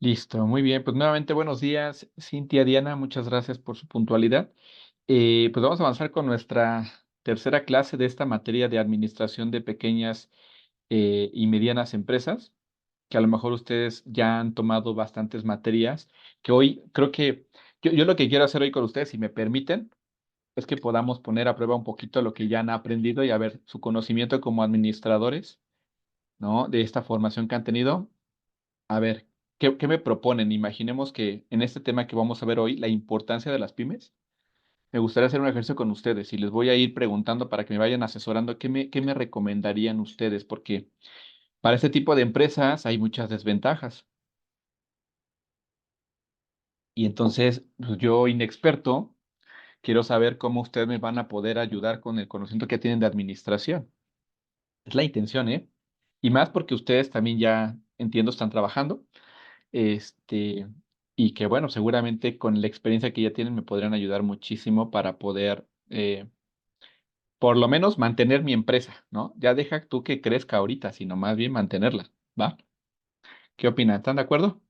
Listo, muy bien. Pues nuevamente buenos días, Cintia, Diana, muchas gracias por su puntualidad. Pues vamos a avanzar con nuestra tercera clase de esta materia de administración de pequeñas y medianas empresas, que a lo mejor ustedes ya han tomado bastantes materias, que hoy creo que yo lo que quiero hacer hoy con ustedes, si me permiten, es que podamos poner a prueba un poquito lo que ya han aprendido y a ver su conocimiento como administradores, ¿no? De esta formación que han tenido. A ver, ¿qué me proponen? Imaginemos que en este tema que vamos a ver hoy, la importancia de las pymes, me gustaría hacer un ejercicio con ustedes y les voy a ir preguntando para que me vayan asesorando qué me recomendarían ustedes, porque para este tipo de empresas hay muchas desventajas. Y entonces, pues yo, inexperto, quiero saber cómo ustedes me van a poder ayudar con el conocimiento que tienen de administración. Es la intención, ¿eh? Y más porque ustedes también ya, entiendo, están trabajando. Este, y que bueno, seguramente con la experiencia que ya tienen me podrían ayudar muchísimo para poder, por lo menos, mantener mi empresa, ¿no? Ya deja tú que crezca ahorita, sino más bien mantenerla, ¿va? ¿Qué opinan? ¿Están de acuerdo?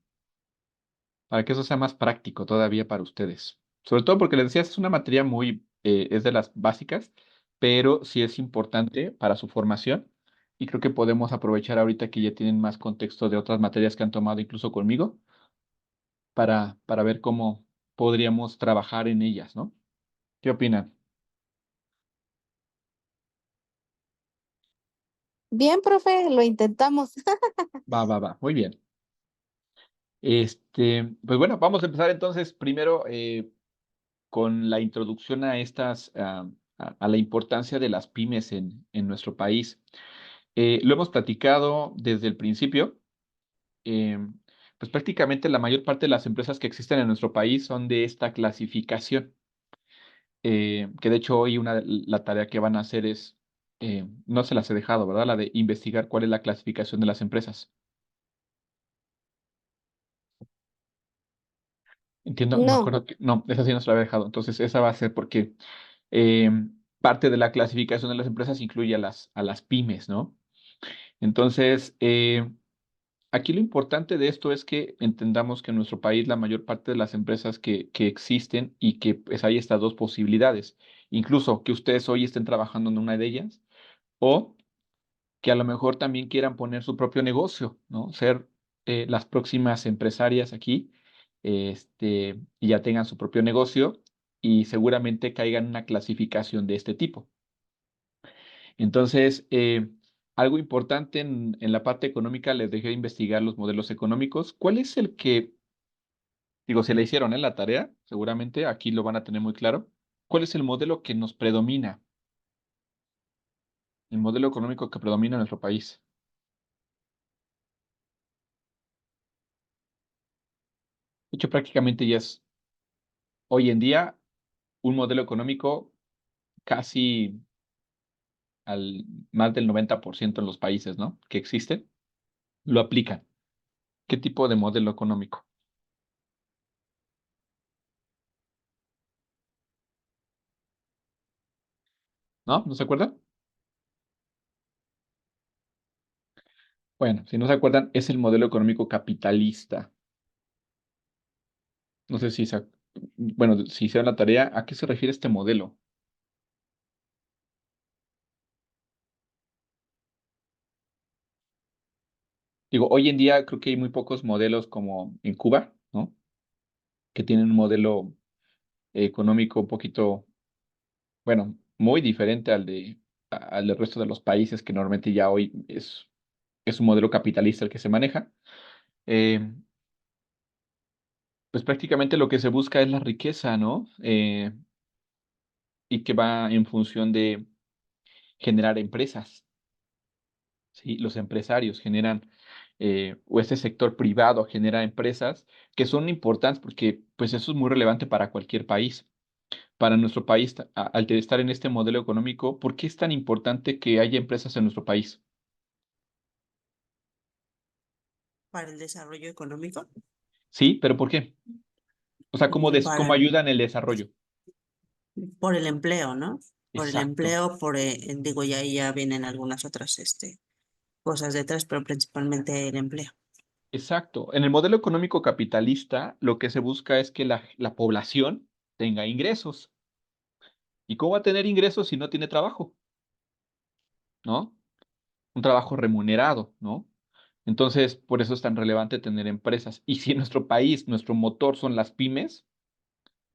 Para que eso sea más práctico todavía para ustedes. Sobre todo porque les decía, es una materia muy, es de las básicas, pero sí es importante para su formación y creo que podemos aprovechar ahorita que ya tienen más contexto de otras materias que han tomado incluso conmigo para ver cómo podríamos trabajar en ellas, ¿no? ¿Qué opinan? Bien, profe, lo intentamos. Va, va, va, muy bien. Pues bueno, vamos a empezar entonces primero con la introducción a a la importancia de las pymes en nuestro país. Lo hemos platicado desde el principio. eh, pues prácticamente la mayor parte de las empresas que existen en nuestro país son de esta clasificación. Que de hecho hoy la tarea que van a hacer es, no se las he dejado, ¿verdad? La de investigar cuál es la clasificación de las empresas. Entiendo, me No, acuerdo que, no, esa sí no se la había dejado. Entonces esa va a ser porque eh, parte de la clasificación de las empresas incluye a a las pymes, ¿no? Entonces, aquí lo importante de esto es que entendamos que en nuestro país la mayor parte de las empresas que existen y que pues hay estas dos posibilidades, incluso que ustedes hoy estén trabajando en una de ellas o que a lo mejor también quieran poner su propio negocio, ¿no? Ser las próximas empresarias aquí, y ya tengan su propio negocio y seguramente caigan en una clasificación de este tipo. Entonces, algo importante en la parte económica, les dejé investigar los modelos económicos. ¿Cuál es el que, digo, se le hicieron en la tarea? Seguramente aquí lo van a tener muy claro. ¿Cuál es el modelo que nos predomina? El modelo económico que predomina en nuestro país. De hecho, prácticamente ya es hoy en día un modelo económico casi al más del 90% en los países, ¿no? Que existen, lo aplican. ¿Qué tipo de modelo económico? ¿No? ¿No se acuerdan? Bueno, si no se acuerdan, es el modelo económico capitalista. No sé bueno, si hicieron la tarea, ¿a qué se refiere este modelo? Digo, hoy en día creo que hay muy pocos modelos como en Cuba, ¿no? Que tienen un modelo económico un poquito, bueno, muy diferente al del resto de los países que normalmente ya hoy es un modelo capitalista el que se maneja. Eh, pues prácticamente lo que se busca es la riqueza, ¿no? Y que va en función de generar empresas, ¿sí? Los empresarios generan, o este sector privado genera empresas que son importantes porque pues eso es muy relevante para cualquier país. Para nuestro país, al estar en este modelo económico, ¿por qué es tan importante que haya empresas en nuestro país? para el desarrollo económico, Sí, pero ¿por qué? O sea, ¿cómo para, ayudan el desarrollo? por el empleo, ¿no? Por el Exacto. empleo, digo, y ahí ya vienen algunas otras cosas detrás, pero principalmente el empleo. Exacto. En el modelo económico capitalista, lo que se busca es que la población tenga ingresos. ¿Y cómo va a tener ingresos si no tiene trabajo? ¿No? Un trabajo remunerado, ¿no? Entonces, por eso es tan relevante tener empresas. Y si en nuestro país, nuestro motor son las pymes,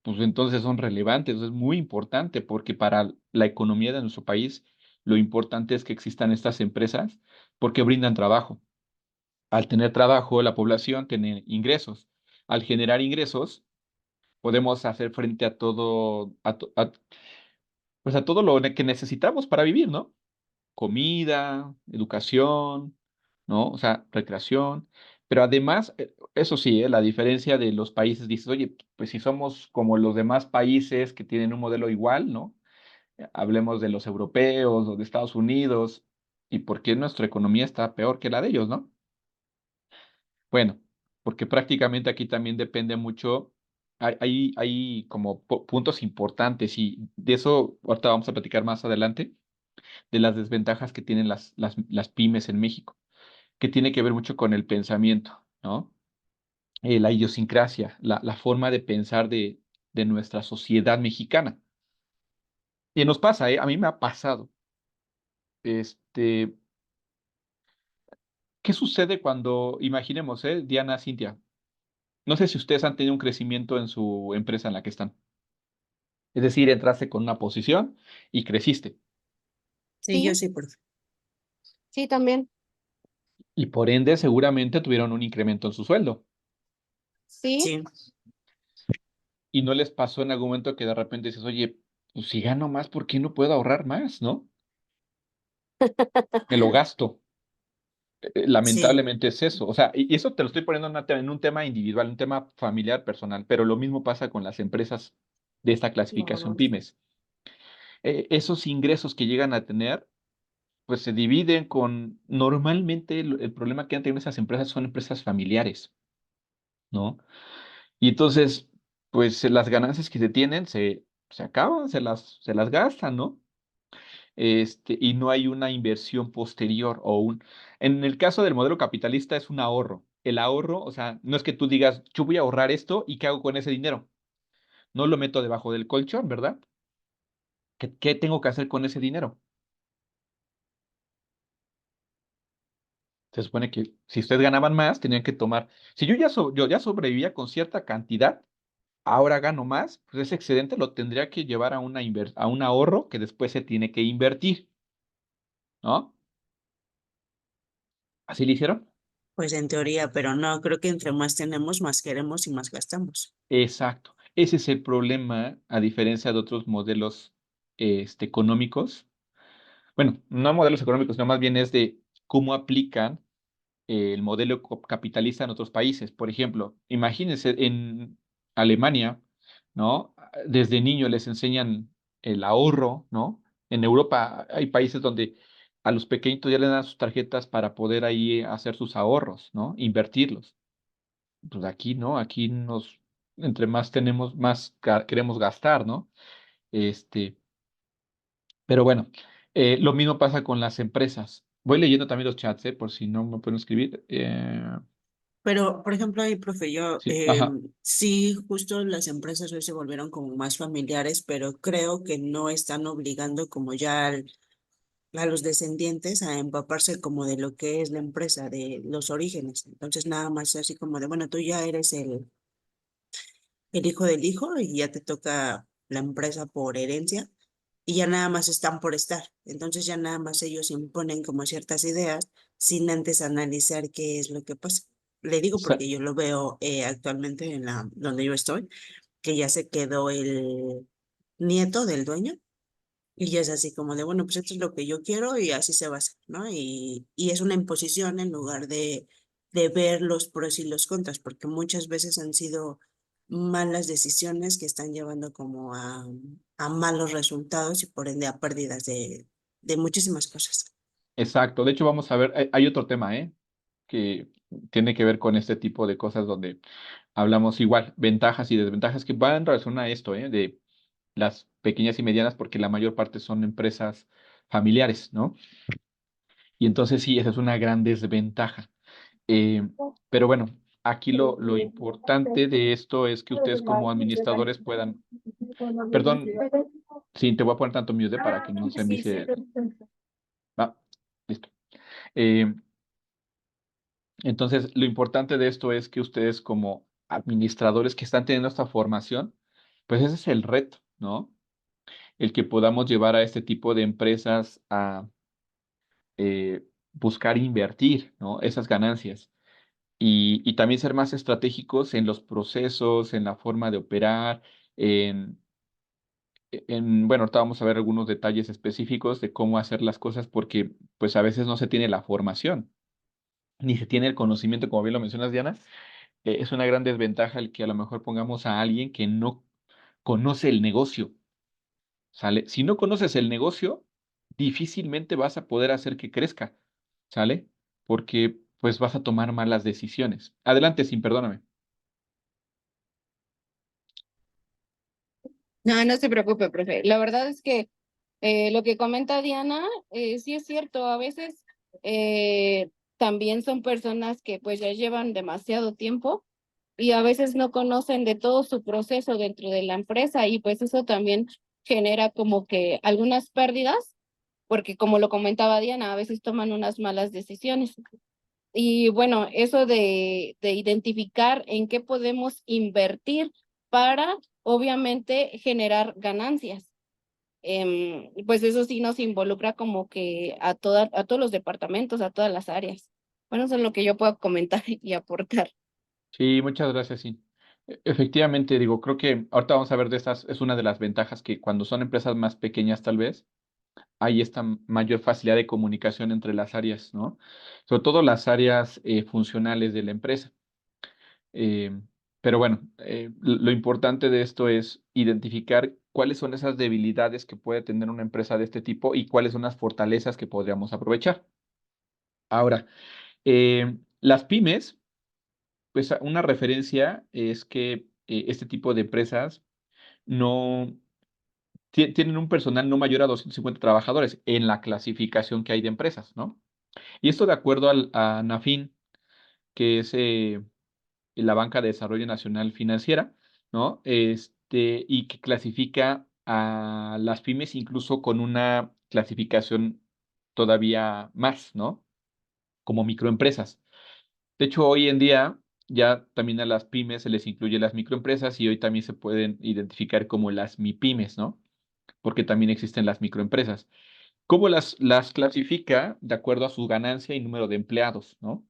pues entonces son relevantes. Eso es muy importante porque para la economía de nuestro país, lo importante es que existan estas empresas porque brindan trabajo. Al tener trabajo, la población tiene ingresos. Al generar ingresos, podemos hacer frente a todo, pues a todo lo que necesitamos para vivir, ¿no? Comida, educación, ¿no? O sea, recreación. Pero además, eso sí, la diferencia de los países, dices, oye, pues si somos como los demás países que tienen un modelo igual, ¿no? Hablemos de los europeos o de Estados Unidos, ¿y por qué nuestra economía está peor que la de ellos, ¿no? Bueno, porque prácticamente aquí también depende mucho, hay como puntos importantes y de eso ahorita vamos a platicar más adelante, de las desventajas que tienen las pymes en México, que tiene que ver mucho con el pensamiento, ¿no? La idiosincrasia, la forma de pensar de nuestra sociedad mexicana. Y nos pasa, ¿eh? A mí me ha pasado. Este, ¿Qué sucede cuando, imaginemos, Diana, Cintia, no sé si ustedes han tenido un crecimiento en su empresa en la que están. Es decir, entraste con una posición y creciste. Sí, yo Sí, sí, por sí, también. Y por ende, seguramente tuvieron un incremento en su sueldo. Sí, sí, Y no les pasó en algún momento que de repente dices, oye, pues si gano más, ¿por qué no puedo ahorrar más, no? Me lo gasto. sí, Lamentablemente es eso. O sea, y eso te lo estoy poniendo en un tema individual, un tema familiar, personal, pero lo mismo pasa con las empresas de esta clasificación no, pymes. Esos ingresos que llegan a tener, pues se dividen con, normalmente el problema que han tenido esas empresas son empresas familiares, ¿no? Y entonces, pues las ganancias que se tienen se acaban, se las gastan, ¿no? Y no hay una inversión posterior en el caso del modelo capitalista es un ahorro. El ahorro, o sea, no es que tú digas, yo voy a ahorrar esto y ¿qué hago con ese dinero? No lo meto debajo del colchón, ¿verdad? ¿Qué tengo que hacer con ese dinero? Se supone que si ustedes ganaban más, tenían que tomar. Si yo ya sobrevivía con cierta cantidad, ahora gano más, pues ese excedente lo tendría que llevar a un ahorro que después se tiene que invertir, ¿no? ¿Así lo hicieron? pues en teoría, pero no, creo que entre más tenemos, más queremos y más gastamos. Exacto. Ese es el problema, a diferencia de otros modelos económicos. Bueno, no modelos económicos, sino más bien es de cómo aplican el modelo capitalista en otros países. Por ejemplo, imagínense en Alemania, ¿no? Desde niños les enseñan el ahorro, ¿no? En Europa hay países donde a los pequeñitos ya les dan sus tarjetas para poder ahí hacer sus ahorros, ¿no? Invertirlos. Pues aquí, ¿no? Entre más tenemos, más queremos gastar, ¿no? Este, pero bueno, lo mismo pasa con las empresas. Voy leyendo también los chats, por si no me pueden escribir. Pero, por ejemplo, ahí, profe, yo Sí, ajá. sí, justo las empresas hoy se volvieron como más familiares, pero creo que no están obligando como ya a los descendientes a empaparse como de lo que es la empresa, de los orígenes. Entonces, nada más así como de, bueno, tú ya eres el hijo del hijo y ya te toca la empresa por herencia y ya nada más están por estar. Entonces ya nada más ellos imponen como ciertas ideas sin antes analizar qué es lo que pasa. Le digo Sa- porque yo lo veo actualmente en la donde yo estoy, que ya se quedó el nieto del dueño y ya es así como de, bueno, pues esto es lo que yo quiero y así se va a hacer, ¿no? Y es una imposición en lugar de ver los pros y los contras, porque muchas veces han sido malas decisiones que están llevando como a malos resultados y por ende a pérdidas de muchísimas cosas. exacto. De hecho, vamos a ver, hay otro tema, que tiene que ver con este tipo de cosas donde hablamos igual, ventajas y desventajas que van en relación a esto, de las pequeñas y medianas, porque la mayor parte son empresas familiares, ¿no? Y entonces sí, esa es una gran desventaja. Eh, pero bueno, aquí lo importante de esto es que ustedes como administradores puedan, perdón, sí, te voy a poner tanto mute para que no se envicie. Ah, listo. Eh, entonces, lo importante de esto es que ustedes como administradores que están teniendo esta formación, pues ese es el reto, ¿no? El que podamos llevar a este tipo de empresas a buscar invertir, ¿no? Esas ganancias. Y también ser más estratégicos en los procesos, en la forma de operar, en, bueno, ahorita vamos a ver algunos detalles específicos de cómo hacer las cosas porque pues a veces no se tiene la formación, ni se tiene el conocimiento, como bien lo mencionas, Diana. Es una gran desventaja el que a lo mejor pongamos a alguien que no conoce el negocio, ¿sale? Si no conoces el negocio, difícilmente vas a poder hacer que crezca, ¿sale? Porque pues vas a tomar malas decisiones. Adelante, sin perdóname. No, no se preocupe, profe. La verdad es que lo que comenta Diana, sí es cierto, a veces también son personas que pues ya llevan demasiado tiempo y a veces no conocen de todo su proceso dentro de la empresa y pues eso también genera como que algunas pérdidas, porque como lo comentaba Diana, a veces toman unas malas decisiones. Y bueno, eso de identificar en qué podemos invertir para, obviamente, generar ganancias. Pues eso sí nos involucra como que a todos los departamentos, a todas las áreas. Bueno, eso es lo que yo puedo comentar y aportar. Sí, muchas gracias, sí. Efectivamente, digo, creo que ahorita vamos a ver de estas, es una de las ventajas que cuando son empresas más pequeñas tal vez, hay esta mayor facilidad de comunicación entre las áreas, ¿no? Sobre todo las áreas funcionales de la empresa. Eh, pero bueno, lo importante de esto es identificar cuáles son esas debilidades que puede tener una empresa de este tipo y cuáles son las fortalezas que podríamos aprovechar. Ahora, las pymes, pues una referencia es que este tipo de empresas no tienen un personal no mayor a 250 trabajadores en la clasificación que hay de empresas, ¿no? Y esto de acuerdo a NAFIN, que es la Banca de Desarrollo Nacional Financiera, ¿no? Y que clasifica a las pymes incluso con una clasificación todavía más, ¿no? Como microempresas. De hecho, hoy en día ya también a las pymes se les incluye las microempresas y hoy también se pueden identificar como las MIPYMES, ¿no? Porque también existen las microempresas. ¿Cómo las clasifica? De acuerdo a su ganancia y número de empleados, ¿no?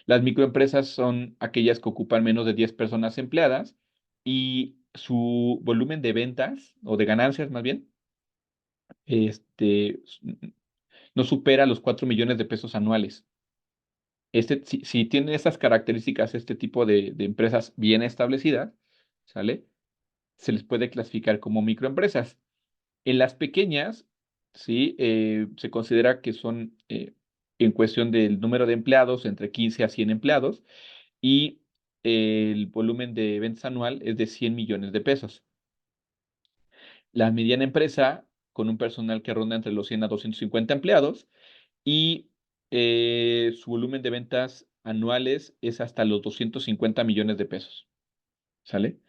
Las microempresas son aquellas que ocupan menos de 10 personas empleadas y su volumen de ventas o de ganancias más bien, este, no supera los 4 millones de pesos anuales. Si tienen estas características, este tipo de empresas bien establecidas, ¿sale? Se les puede clasificar como microempresas. En las pequeñas, sí, se considera que son en cuestión del número de empleados, entre 15 a 100 empleados, y el volumen de ventas anual es de 100 millones de pesos. La mediana empresa, con un personal que ronda entre los 100 a 250 empleados, y su volumen de ventas anuales es hasta los 250 millones de pesos. ¿Sale?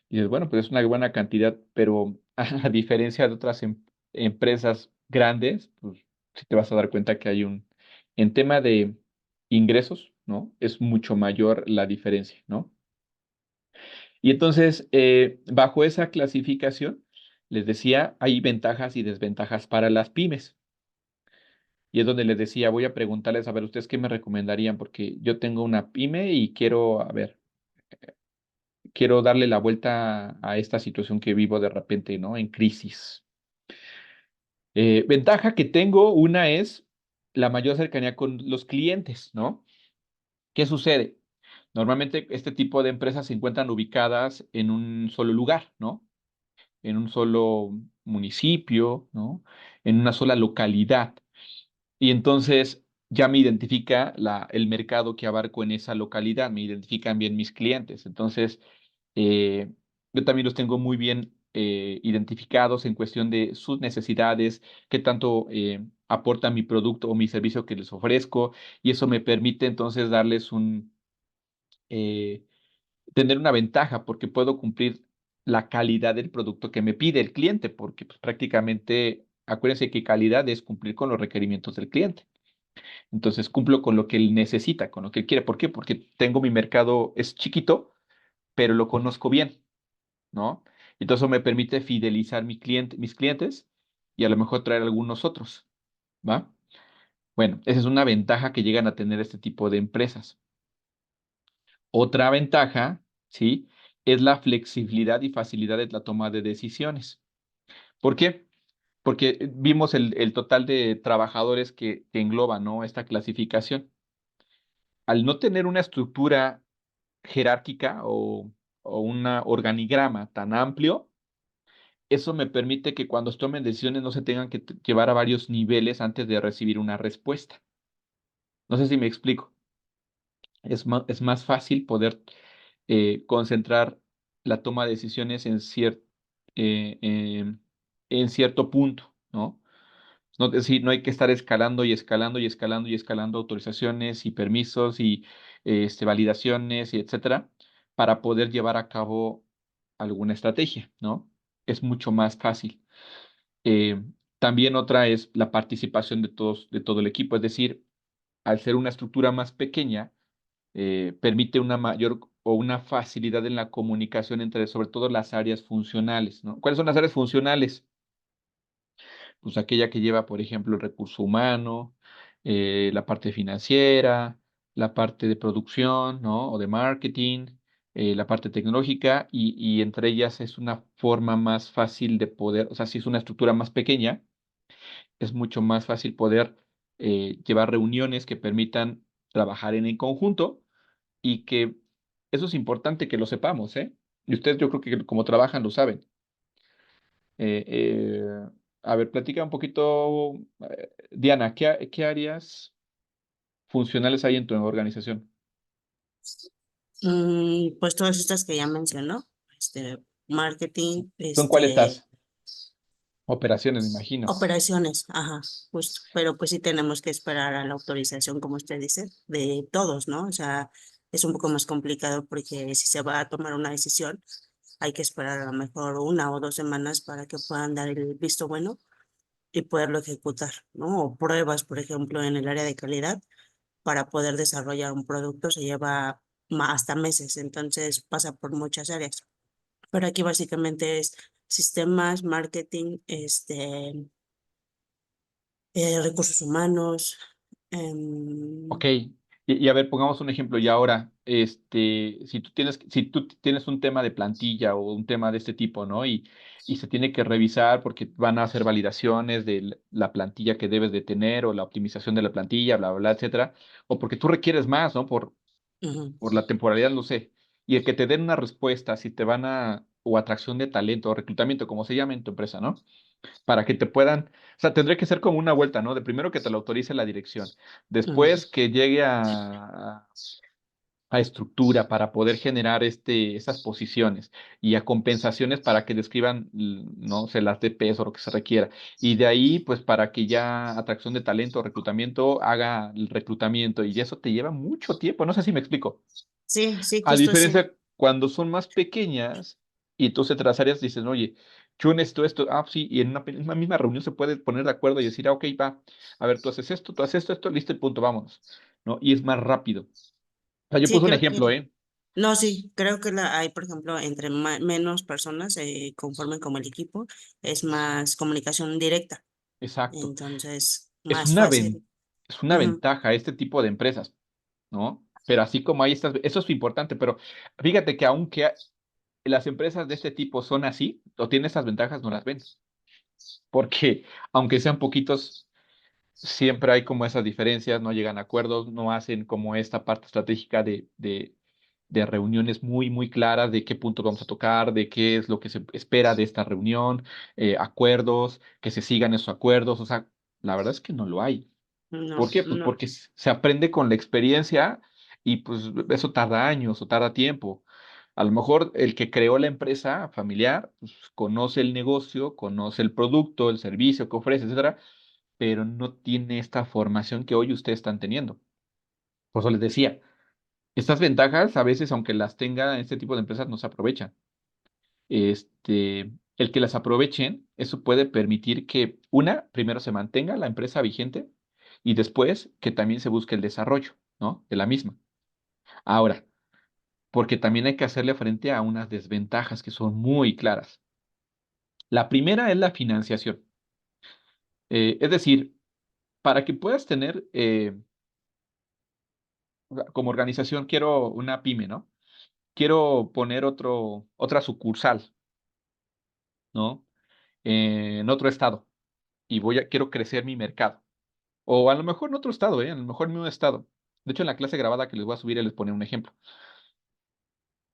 Y dices, bueno, pues es una buena cantidad, pero a diferencia de otras empresas grandes, pues sí te vas a dar cuenta que hay en tema de ingresos, ¿no? Es mucho mayor la diferencia, ¿no? Y entonces, bajo esa clasificación, les decía, hay ventajas y desventajas para las pymes. Y es donde les decía, voy a preguntarles, a ver, ¿ustedes qué me recomendarían? Porque yo tengo una pyme y quiero, a ver, quiero darle la vuelta a esta situación que vivo de repente, ¿no? En crisis. Ventaja que tengo, una es la mayor cercanía con los clientes, ¿no? ¿Qué sucede? Normalmente este tipo de empresas se encuentran ubicadas en un solo lugar, ¿no? En un solo municipio, ¿no? En una sola localidad. Y entonces ya me identifica el mercado que abarco en esa localidad, me identifican bien mis clientes. Entonces, eh, yo también los tengo muy bien identificados en cuestión de sus necesidades, qué tanto aporta mi producto o mi servicio que les ofrezco y eso me permite entonces darles eh, tener una ventaja porque puedo cumplir la calidad del producto que me pide el cliente, porque pues, prácticamente, acuérdense que calidad es cumplir con los requerimientos del cliente. Entonces cumplo con lo que él necesita, con lo que él quiere. ¿Por qué? Porque tengo mi mercado, es chiquito, pero lo conozco bien, ¿no? Entonces eso me permite fidelizar mis clientes y a lo mejor traer algunos otros, ¿va? Bueno, esa es una ventaja que llegan a tener este tipo de empresas. Otra ventaja, ¿sí? Es la flexibilidad y facilidad de la toma de decisiones. ¿Por qué? Porque vimos el total de trabajadores que engloba, ¿no? Esta clasificación. Al no tener una estructura jerárquica o un organigrama tan amplio, eso me permite que cuando tomen decisiones no se tengan que llevar a varios niveles antes de recibir una respuesta. No sé si me explico. Es más fácil poder concentrar la toma de decisiones eh, em, en cierto punto, ¿no? No, es decir, no hay que estar escalando y escalando y escalando y escalando autorizaciones y permisos y validaciones y etcétera para poder llevar a cabo alguna estrategia, ¿no? Es mucho más fácil. Eh, También otra es la participación de todo el equipo, es decir, al ser una estructura más pequeña, permite una mayor o una facilidad en la comunicación entre sobre todo las áreas funcionales, ¿no? ¿Cuáles son las áreas funcionales? Pues aquella que lleva, por ejemplo, el recurso humano, la parte financiera, la parte de producción, ¿no? O de marketing, la parte tecnológica, y entre ellas es una forma más fácil de poder, o sea, si es una estructura más pequeña, es mucho más fácil poder llevar reuniones que permitan trabajar en el conjunto y que eso es importante que lo sepamos, ¿eh? Y ustedes yo creo que como trabajan lo saben. Eh, eh, a ver, platica un poquito, Diana, ¿qué áreas funcionales hay en tu organización? Pues todas estas que ya mencionó, marketing, ¿Tú en cuál estás? Operaciones, me imagino. operaciones, ajá, justo, pero pues sí tenemos que esperar a la autorización, como usted dice, de todos, ¿no? O sea, es un poco más complicado porque si se va a tomar una decisión, hay que esperar a lo mejor 1 o 2 semanas para que puedan dar el visto bueno y poderlo ejecutar, ¿no? O pruebas, por ejemplo, en el área de calidad, para poder desarrollar un producto se lleva hasta meses, entonces pasa por muchas áreas. Pero aquí básicamente es sistemas, marketing, recursos humanos. Ok, y a ver, pongamos un ejemplo y ahora, si tú tienes un tema de plantilla o un tema de este tipo, ¿no? Y se tiene que revisar porque van a hacer validaciones de la plantilla que debes de tener o la optimización de la plantilla, bla, bla, bla, etcétera, o porque tú requieres más, ¿no? Ujú, Por la temporalidad, no sé. Y el que te den una respuesta, si te van o atracción de talento o reclutamiento, como se llama en tu empresa, ¿no? Para que te puedan, o sea, tendría que ser como una vuelta, ¿no? De primero que te lo autorice la dirección, ujú. después que llegue a estructura para poder generar esas posiciones y a compensaciones para que describan, no sé, las DPs o lo que se requiera. Y de ahí, pues para que ya atracción de talento, reclutamiento, haga el reclutamiento y eso te lleva mucho tiempo. No sé si me explico. Sí, sí, A justo sí. diferencia, cuando son más pequeñas y entonces entre las áreas dices, oye, yo necesito esto, sí, y en una misma reunión se puede poner de acuerdo y decir, ok, va, a ver, tú haces esto, tú haces esto, listo, y punto, vámonos, ¿no? Y es más rápido. O sea, yo Sí, puse un creo que. ejemplo, ¿eh? No, sí, creo que hay, por ejemplo, entre menos personas se conformen como el equipo, es más comunicación directa, Exacto. entonces Es más una, ven- fácil. es una Ujú, ventaja este tipo de empresas, ¿no? Pero así como hay eso es importante, pero fíjate que aunque las empresas de este tipo son así, o tienen estas ventajas, no las ven, porque aunque sean poquitos, siempre hay como esas diferencias, no llegan a acuerdos, no hacen como esta parte estratégica de reuniones muy, muy claras de qué punto vamos a tocar, de qué es lo que se espera de esta reunión, acuerdos, que se sigan esos acuerdos, o sea, la verdad es que no lo hay. ¿Por no, qué? Pues no. porque se aprende con la experiencia y pues eso tarda años o tarda tiempo. A lo mejor el que creó la empresa familiar pues, conoce el negocio, conoce el producto, el servicio que ofrece, etcétera, pero no tiene esta formación que hoy ustedes están teniendo. Por eso les decía, estas ventajas a veces, aunque las tenga este tipo de empresas, no se aprovechan. El que las aprovechen, eso puede permitir que, una, primero se mantenga la empresa vigente y después que también se busque el desarrollo, ¿no? De la misma. Ahora, porque también hay que hacerle frente a unas desventajas que son muy claras. La primera es la financiación. Es decir, para que puedas tener, como organización, quiero una pyme, ¿no? Quiero poner otra sucursal, ¿no? En otro estado y quiero crecer mi mercado. O a lo mejor en otro estado, ¿eh? A lo mejor en un estado. De hecho, en la clase grabada que les voy a subir, les pone un ejemplo.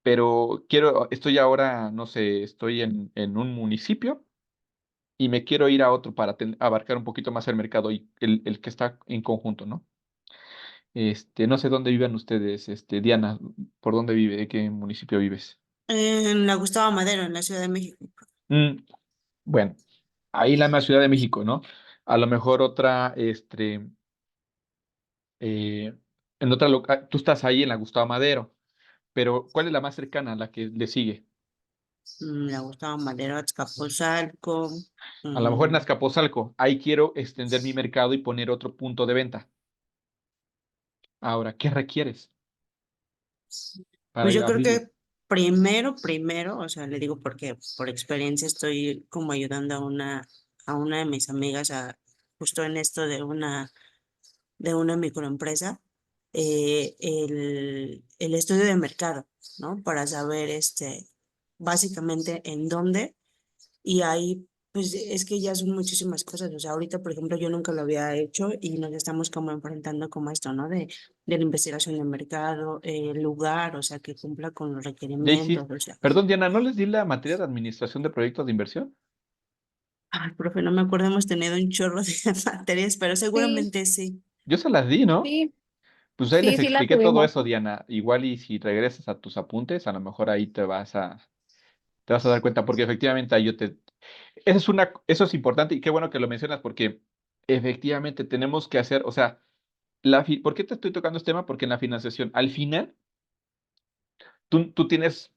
Pero estoy ahora, no sé, estoy en un municipio y me quiero ir a otro para abarcar un poquito más el mercado y el que está en conjunto, ¿no? No sé dónde viven ustedes, Diana, ¿por dónde vive? ¿De qué municipio vives? En la Gustavo Madero, en la Ciudad de México. Mm, bueno, ahí la más Ciudad de México, ¿no? A lo mejor otra, en otra tú estás ahí en la Gustavo Madero, pero ¿cuál es la más cercana, la que le sigue? La Gustavo Madero, Azcapotzalco. A lo mejor en mm, Azcapotzalco, ahí quiero extender mi mercado y poner otro punto de venta. Ahora, ¿qué requieres para Pues yo creo abrirlo? que primero, o sea, le digo porque por experiencia estoy como ayudando a una de mis amigas justo en esto de una microempresa, el estudio de mercado, ¿no? Para saber básicamente en dónde. Y ahí, pues es que ya son muchísimas cosas. O sea, ahorita, por ejemplo, yo nunca lo había hecho y nos estamos como enfrentando como esto, ¿no? De la investigación de mercado, el lugar, o sea, que cumpla con los Ya requerimientos, hiciste. o sea. Perdón, Diana, ¿no les di la materia de administración de proyectos de inversión? Ay, profe, no me acuerdo, hemos tenido un chorro de materias, pero Sí, seguramente sí. Yo se las di, ¿no? sí, Pues ahí les sí la expliqué todo tuvimos. eso, Diana. Igual y si regresas a tus apuntes, a lo mejor ahí te vas a dar cuenta, porque efectivamente ahí eso es importante y qué bueno que lo mencionas, porque efectivamente tenemos que hacer, o sea, ¿por qué te estoy tocando este tema? Porque en la financiación, al final, tú tienes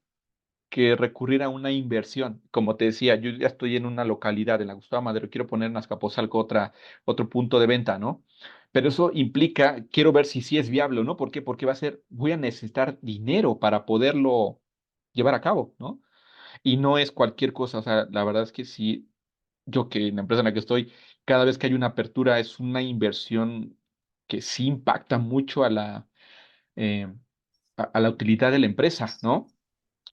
que recurrir a una inversión. Como te decía, yo ya estoy en una localidad, en la Gustavo Madero, quiero poner en Azcapotzalco otro punto de venta, ¿no? Pero eso implica, quiero ver si sí es viable o no. ¿Por qué? Porque voy a necesitar dinero para poderlo llevar a cabo, ¿no? Y no es cualquier cosa, o sea, la verdad es que sí, yo que en la empresa en la que estoy, cada vez que hay una apertura es una inversión que sí impacta mucho eh, a la utilidad de la empresa, ¿no?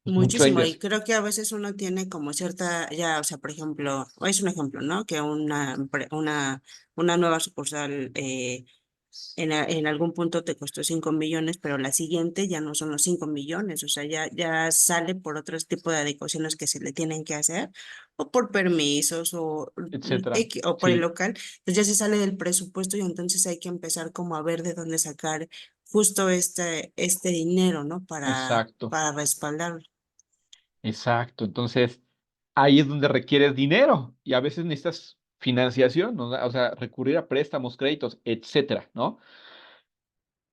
Es mucha Muchísimo, y inversión, creo que a veces uno tiene como cierta, ya, o sea, por ejemplo, es un ejemplo, ¿no? Que una nueva sucursal en algún punto te costó 5 millones, pero la siguiente ya no son los 5 millones, o sea, ya sale por otros tipos de adecuaciones que se le tienen que hacer, o por permisos, etcétera. o por el Sí, local, pues ya se sale del presupuesto y entonces hay que empezar como a ver de dónde sacar justo este dinero, ¿no? exacto, Para respaldarlo. exacto. Entonces, ahí es donde requieres dinero y a veces necesitas financiación, ¿no? O sea, recurrir a préstamos, créditos, etcétera, ¿no?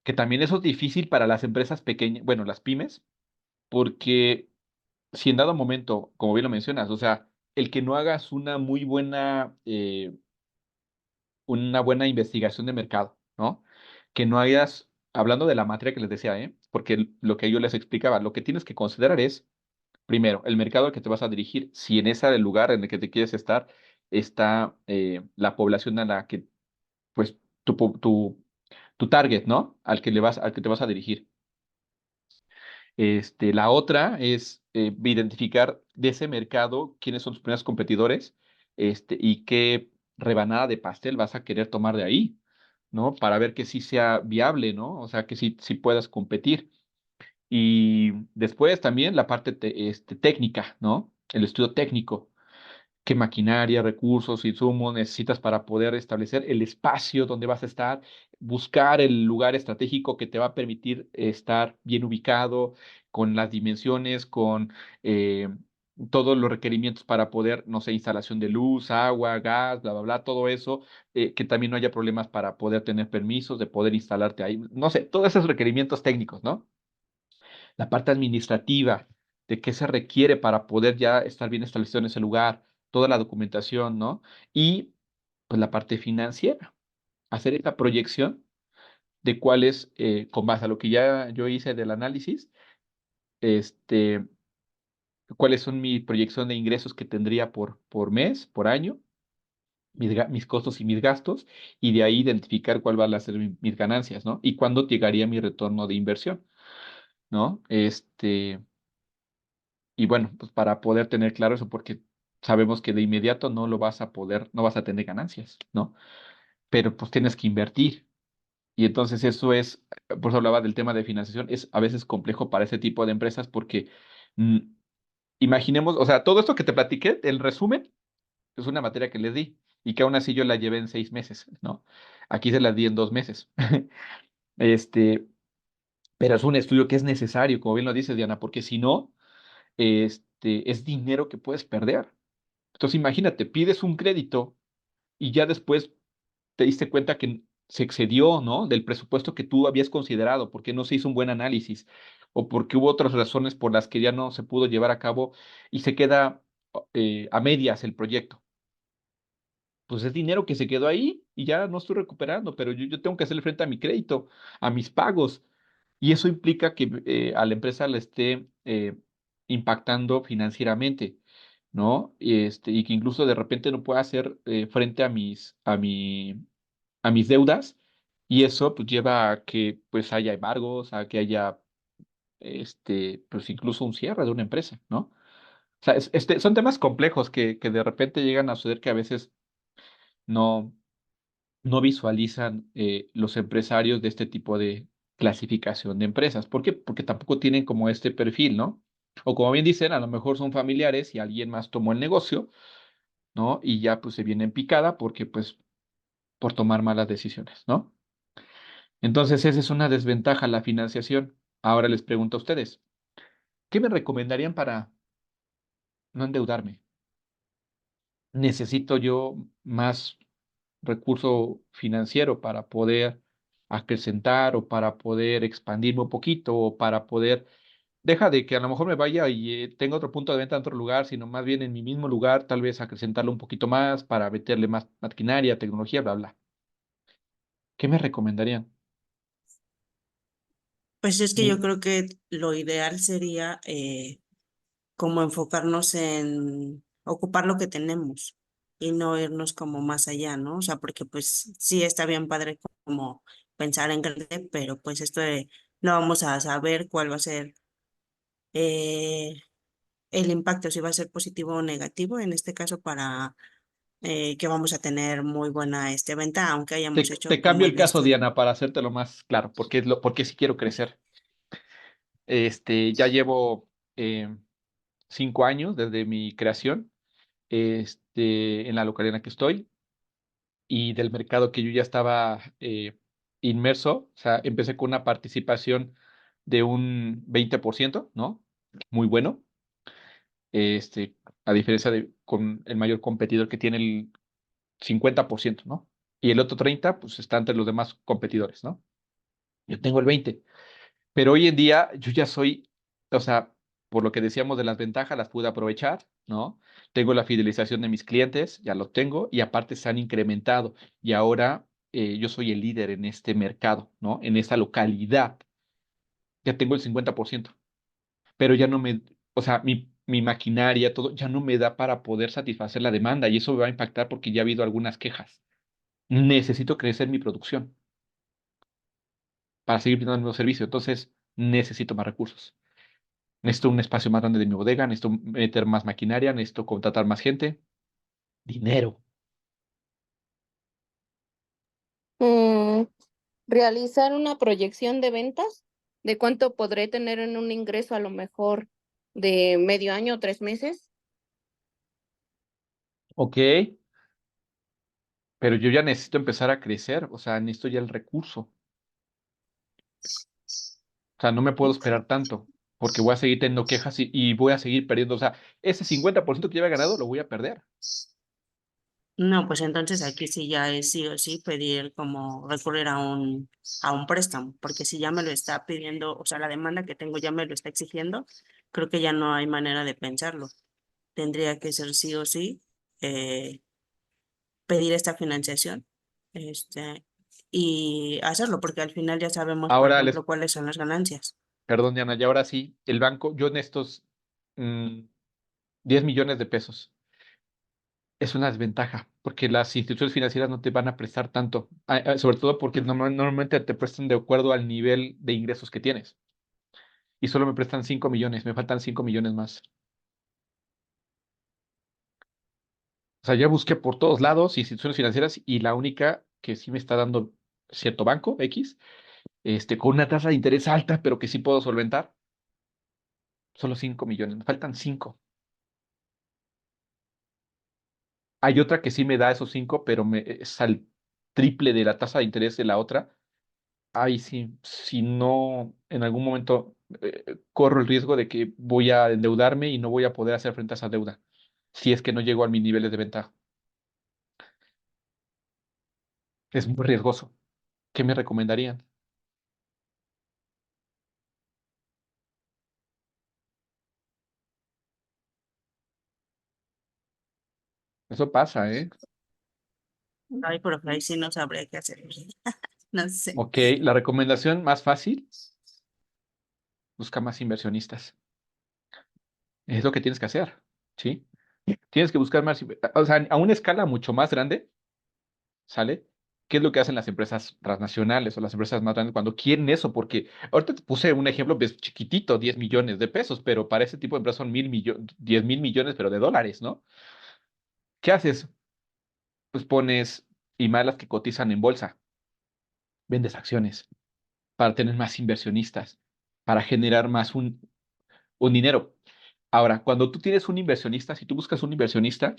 Que también eso es difícil para las empresas pequeñas, bueno, las pymes, porque si en dado momento, como bien lo mencionas, o sea, el que no hagas una buena investigación de mercado, ¿no? Que no hayas, hablando de la materia que les decía, ¿eh? Porque lo que yo les explicaba, lo que tienes que considerar es, primero, el mercado al que te vas a dirigir, si en ese lugar en el que te quieres estar está la población a la que, pues, tu target, ¿no? Al que te vas a dirigir. La otra es identificar de ese mercado quiénes son tus primeros competidores, y qué rebanada de pastel vas a querer tomar de ahí, ¿no? Para ver que sí sea viable, ¿no? O sea, que sí puedas competir. Y después también la parte técnica, ¿no? El estudio técnico. ¿Qué maquinaria, recursos, insumos necesitas para poder establecer el espacio donde vas a estar? Buscar el lugar estratégico que te va a permitir estar bien ubicado, con las dimensiones, con todos los requerimientos para poder, no sé, instalación de luz, agua, gas, bla, bla, bla, todo eso, que también no haya problemas para poder tener permisos, de poder instalarte ahí, no sé, todos esos requerimientos técnicos, ¿no? La parte administrativa, de qué se requiere para poder ya estar bien establecido en ese lugar, toda la documentación, ¿no? Y pues la parte financiera, hacer esta proyección de cuál es, con base a lo que ya yo hice del análisis, este, cuáles son mi proyección de ingresos que tendría por mes, por año, mis costos y mis gastos, y de ahí identificar cuál van a ser mis ganancias, ¿no? Y cuándo llegaría mi retorno de inversión, ¿no? Y bueno, pues para poder tener claro eso, porque sabemos que de inmediato no lo vas a poder, no vas a tener ganancias, ¿no? Pero pues tienes que invertir. Y entonces eso es, por eso hablaba del tema de financiación, es a veces complejo para ese tipo de empresas porque mm, imaginemos, o sea, todo esto que te platiqué, el resumen, es una materia que les di y que aún así yo la llevé en 6 meses, ¿no? Aquí se las di en 2 meses. Este, pero es un estudio que es necesario, como bien lo dices, Diana, porque si no, es dinero que puedes perder. Entonces imagínate, pides un crédito y ya después te diste cuenta que se excedió, ¿no? Del presupuesto que tú habías considerado, porque no se hizo un buen análisis o porque hubo otras razones por las que ya no se pudo llevar a cabo y se queda a medias el proyecto. Pues es dinero que se quedó ahí y ya no estoy recuperando, pero yo tengo que hacerle frente a mi crédito, a mis pagos. Y eso implica que a la empresa le esté impactando financieramente, ¿no? Y que incluso de repente no pueda hacer frente a mis deudas. Y eso pues lleva a que pues haya embargos, a que haya pues incluso un cierre de una empresa, ¿no? O sea, son temas complejos que de repente llegan a suceder que a veces no, no visualizan los empresarios de este tipo de clasificación de empresas. ¿Por qué? Porque tampoco tienen como este perfil, ¿no? O como bien dicen, a lo mejor son familiares y alguien más tomó el negocio, ¿no? Y ya pues se viene en picada porque pues por tomar malas decisiones, ¿no? Entonces esa es una desventaja, la financiación. Ahora les pregunto a ustedes, ¿qué me recomendarían para no endeudarme? ¿Necesito yo más recurso financiero para poder acrecentar o para poder expandirme un poquito o para poder, deja de que a lo mejor me vaya y tenga otro punto de venta en otro lugar, sino más bien en mi mismo lugar, tal vez acrecentarlo un poquito más para meterle más maquinaria, tecnología, bla, bla? ¿Qué me recomendarían? Pues es que yo Mm. creo que lo ideal sería como enfocarnos en ocupar lo que tenemos y no irnos como más allá, ¿no? O sea, porque pues sí está bien padre como pensar en grande, pero pues no vamos a saber cuál va a ser eh, el impacto, si va a ser positivo o negativo, en este caso para que vamos a tener muy buena venta, aunque hayamos Te hecho como cambio el el caso, estudio. Diana, para hacértelo más claro, porque sí quiero crecer. Ya llevo 5 años desde mi creación, en la localidad en la que estoy y del mercado que yo ya estaba inmerso. O sea, empecé con una participación de un 20%, ¿no? Muy bueno. Este, a diferencia de con el mayor competidor que tiene el 50%, ¿no? Y el otro 30%, pues está entre los demás competidores, ¿no? Yo tengo el 20%. Pero hoy en día yo ya soy, o sea, por lo que decíamos de las ventajas, las pude aprovechar, ¿no? Tengo la fidelización de mis clientes, ya lo tengo, y aparte se han incrementado. Y ahora yo soy el líder en este mercado, ¿no? En esta localidad. Ya tengo el 50%, pero ya no o sea, mi maquinaria, todo, ya no me da para poder satisfacer la demanda y eso me va a impactar porque ya ha habido algunas quejas. Necesito crecer mi producción para seguir brindando el mismo servicio, entonces necesito más recursos. Necesito un espacio más grande de mi bodega, necesito meter más maquinaria, necesito contratar más gente. Dinero. Mm, realizar una proyección de ventas, de cuánto podré tener en un ingreso a lo mejor de medio año o 3 meses. Ok, pero yo ya necesito empezar a crecer, o sea, necesito ya el recurso. O sea, no me puedo esperar tanto. porque voy a seguir teniendo quejas y voy a seguir perdiendo. O sea, ese 50% que yo había ganado lo voy a perder. No, pues entonces aquí sí ya es sí o sí pedir como recurrir a un préstamo, porque si ya me lo está pidiendo, o sea, la demanda que tengo ya me lo está exigiendo, creo que ya no hay manera de pensarlo. Tendría que ser sí o sí eh, pedir esta financiación, este, y hacerlo, porque al final ya sabemos, por Ahora les, ejemplo, cuáles son las ganancias. perdón, Diana, y ahora sí, el banco, yo en estos mm, 10 millones de pesos, es una desventaja, porque las instituciones financieras no te van a prestar tanto, sobre todo porque normalmente te prestan de acuerdo al nivel de ingresos que tienes. Y solo me prestan 5 millones, me faltan 5 millones más. O sea, ya busqué por todos lados instituciones financieras y la única que sí me está dando cierto banco X, con una tasa de interés alta, pero que sí puedo solventar, solo 5 millones, me faltan 5. Hay otra que sí me da esos 5, pero es al triple de la tasa de interés de la otra. Ahí sí, si no, en algún momento corro el riesgo de que voy a endeudarme y no voy a poder hacer frente a esa deuda, si es que no llego a mis niveles de ventaja. Es muy riesgoso. ¿Qué me recomendarían? Eso pasa, ¿eh? Ay, profe, ahí sí no sabría qué hacer. No sé. Ok, la recomendación más fácil, busca más inversionistas. Es lo que tienes que hacer, ¿sí? Tienes que buscar más, o sea, a una escala mucho más grande, ¿sale? ¿Qué es lo que hacen las empresas transnacionales o las empresas más grandes cuando quieren eso? Porque ahorita te puse un ejemplo pues, chiquitito, 10 millones de pesos, pero para ese tipo de empresas son 10.000 millones, pero de dólares, ¿no? ¿Qué haces? Pues pones, y más las que cotizan en bolsa, vendes acciones para tener más inversionistas, para generar más un dinero. Ahora, cuando tú tienes un inversionista, si tú buscas un inversionista,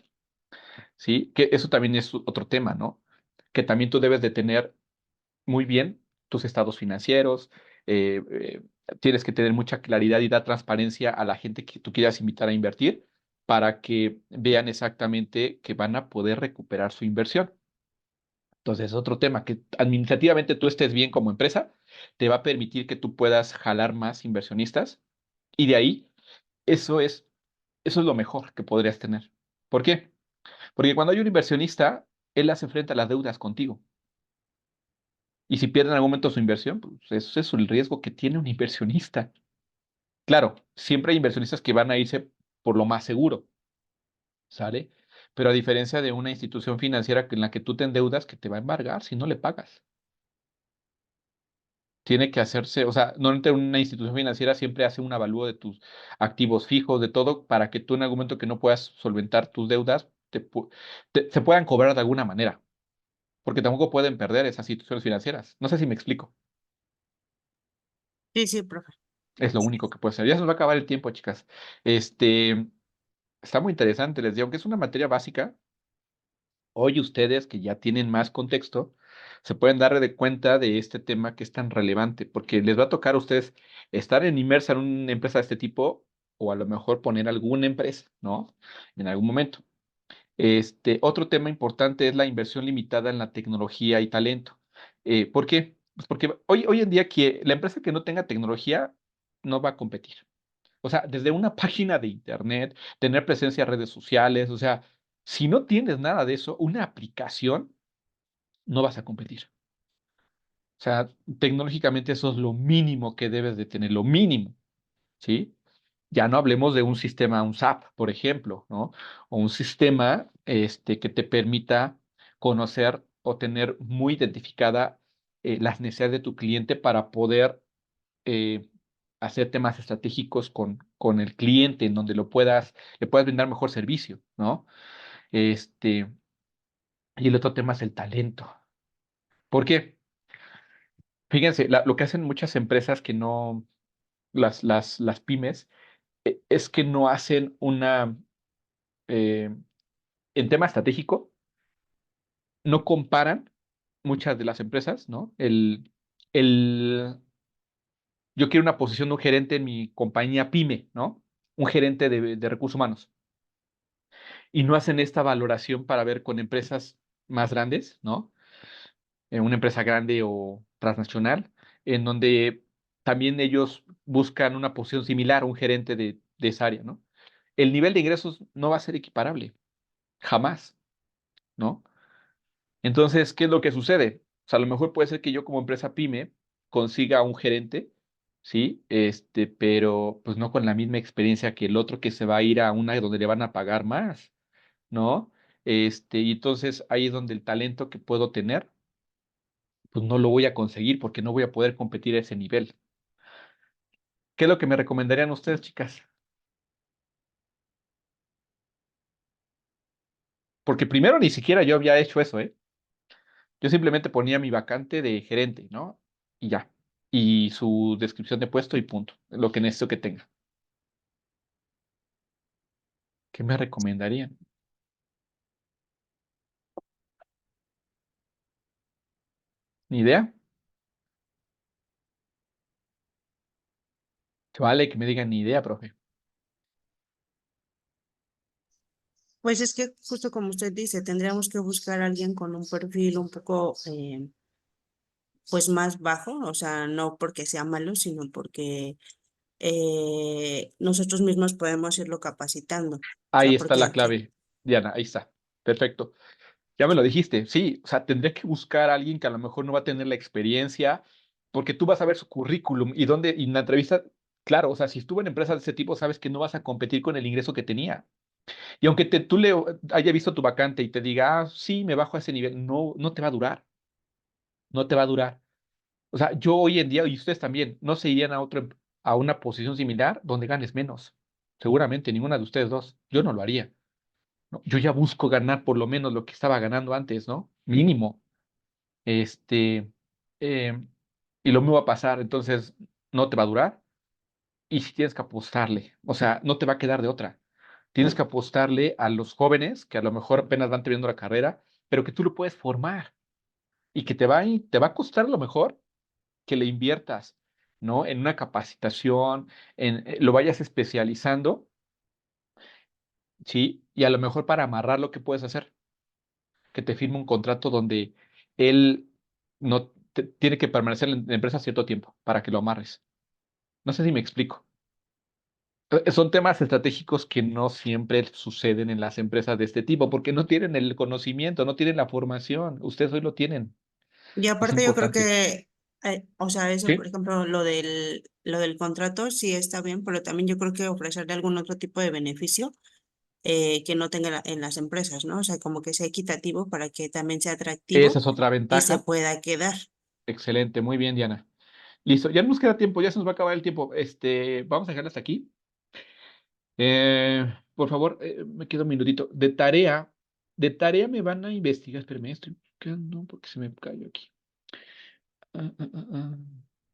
¿sí? Que eso también es otro tema, ¿no? Que también tú debes de tener muy bien tus estados financieros, tienes que tener mucha claridad y dar transparencia a la gente que tú quieras invitar a invertir para que vean exactamente que van a poder recuperar su inversión. Entonces, otro tema, que administrativamente tú estés bien como empresa, te va a permitir que tú puedas jalar más inversionistas y de ahí, eso es, eso es lo mejor que podrías tener. ¿Por qué? Porque cuando hay un inversionista, él hace frente a las deudas contigo. Y si pierde en algún momento su inversión, pues eso es el riesgo que tiene un inversionista. Claro, siempre hay inversionistas que van a irse por lo más seguro, ¿sale? Pero a diferencia de una institución financiera en la que tú te endeudas, que te va a embargar si no le pagas. Tiene que hacerse, o sea, normalmente una institución financiera siempre hace un avalúo de tus activos fijos, de todo, para que tú en algún momento que no puedas solventar tus deudas, se puedan cobrar de alguna manera, porque tampoco pueden perder esas instituciones financieras. No sé si me explico. Sí, sí, profe. Es lo único que puede ser. Ya se nos va a acabar el tiempo, chicas. Este, está muy interesante, les digo, aunque es una materia básica, hoy ustedes que ya tienen más contexto, se pueden dar de cuenta de este tema que es tan relevante, porque les va a tocar a ustedes estar inmersa en una empresa de este tipo o a lo mejor poner alguna empresa, ¿no? En algún momento. Otro tema importante es la inversión limitada en la tecnología y talento. ¿Por qué? Pues porque hoy en día que la empresa que no tenga tecnología no va a competir. O sea, desde una página de internet, tener presencia en redes sociales, o sea, si no tienes nada de eso, una aplicación, no vas a competir. O sea, tecnológicamente eso es lo mínimo que debes de tener, lo mínimo, ¿sí? Ya no hablemos de un sistema, un SAP, por ejemplo, ¿no? O un sistema que te permita conocer o tener muy identificada las necesidades de tu cliente para poder eh, hacer temas estratégicos con el cliente, en donde le puedas brindar mejor servicio, ¿no? Este, y el otro tema es el talento. ¿Por qué? Fíjense, lo que hacen muchas empresas que no, las pymes, es que no hacen eh, en tema estratégico, no comparan muchas de las empresas, ¿no? El, yo quiero una posición de un gerente en mi compañía pyme, ¿no? Un gerente de recursos humanos. Y no hacen esta valoración para ver con empresas más grandes, ¿no? Una empresa grande o transnacional, en donde también ellos buscan una posición similar a un gerente de esa área, ¿no? El nivel de ingresos no va a ser equiparable, jamás, ¿no? Entonces, ¿qué es lo que sucede? O sea, a lo mejor puede ser que yo como empresa pyme consiga un gerente, ¿sí? Pero pues no con la misma experiencia que el otro que se va a ir a una donde le van a pagar más, ¿no? Y entonces ahí es donde el talento que puedo tener, pues no lo voy a conseguir porque no voy a poder competir a ese nivel. ¿Qué es lo que me recomendarían ustedes, chicas? Porque primero ni siquiera yo había hecho eso, ¿eh? Yo simplemente ponía mi vacante de gerente, ¿no? Y ya. Y su descripción de puesto y punto. Lo que necesito que tenga. ¿Qué me recomendarían? ¿Ni idea? Vale, que me digan ni idea, profe. Pues es que justo como usted dice, tendríamos que buscar a alguien con un perfil un poco pues más bajo, o sea, no porque sea malo, sino porque nosotros mismos podemos irlo capacitando. O Ahí sea, está porque la clave, Diana, ahí está. Perfecto. Ya me lo dijiste, sí, o sea, tendría que buscar a alguien que a lo mejor no va a tener la experiencia, porque tú vas a ver su currículum y en la entrevista, claro, o sea, si estuvo en empresas de ese tipo, sabes que no vas a competir con el ingreso que tenía. Y aunque tú le haya visto tu vacante y te diga, sí, me bajo a ese nivel, no, no te va a durar, no te va a durar. O sea, yo hoy en día, y ustedes también, no se irían a una posición similar donde ganes menos. Seguramente, ninguna de ustedes dos. Yo no lo haría, ¿no? Yo ya busco ganar por lo menos lo que estaba ganando antes, ¿no? Mínimo. Este, eh, y lo mismo va a pasar, entonces no te va a durar. Y si tienes que apostarle, o sea, no te va a quedar de otra. Tienes que apostarle a los jóvenes que a lo mejor apenas van teniendo la carrera, pero que tú lo puedes formar y que te va a costar a lo mejor que le inviertas, ¿no? En una capacitación, lo vayas especializando, ¿sí? Y a lo mejor para amarrar lo que puedes hacer, que te firme un contrato donde él no tiene que permanecer en la empresa cierto tiempo para que lo amarres. No sé si me explico. Son temas estratégicos que no siempre suceden en las empresas de este tipo, porque no tienen el conocimiento, no tienen la formación. Ustedes hoy lo tienen. y Es aparte yo creo importante. que, o sea, eso, por ¿Sí? ejemplo, lo del contrato sí está bien, pero también yo creo que ofrecerle algún otro tipo de beneficio que no tenga en las empresas, ¿no? O sea, como que sea equitativo para que también sea Esa atractivo es otra y se ventaja. pueda quedar. Excelente, muy bien, Diana. Listo, ya no nos queda tiempo, ya se nos va a acabar el tiempo. Vamos a dejarlo hasta aquí. Por favor, me queda un minutito. De tarea me van a investigar. Espérame, estoy buscando porque se me cayó aquí. Ah, ah, ah, ah.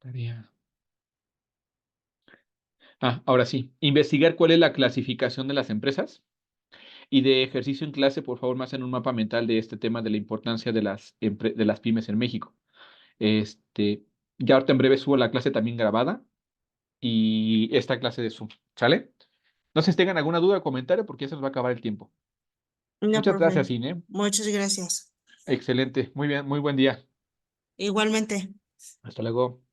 Tarea. Ahora sí. Investigar cuál es la clasificación de las empresas. Y de ejercicio en clase, por favor, me hacen un mapa mental de este tema de la importancia de las pymes en México. Este, ya ahorita en breve subo la clase también grabada y esta clase de Zoom, ¿sale? No sé si tengan alguna duda o comentario porque ya se nos va a acabar el tiempo. No, Muchas profe, gracias, Ine. muchas gracias. Excelente, muy bien, muy buen día. Igualmente. Hasta luego.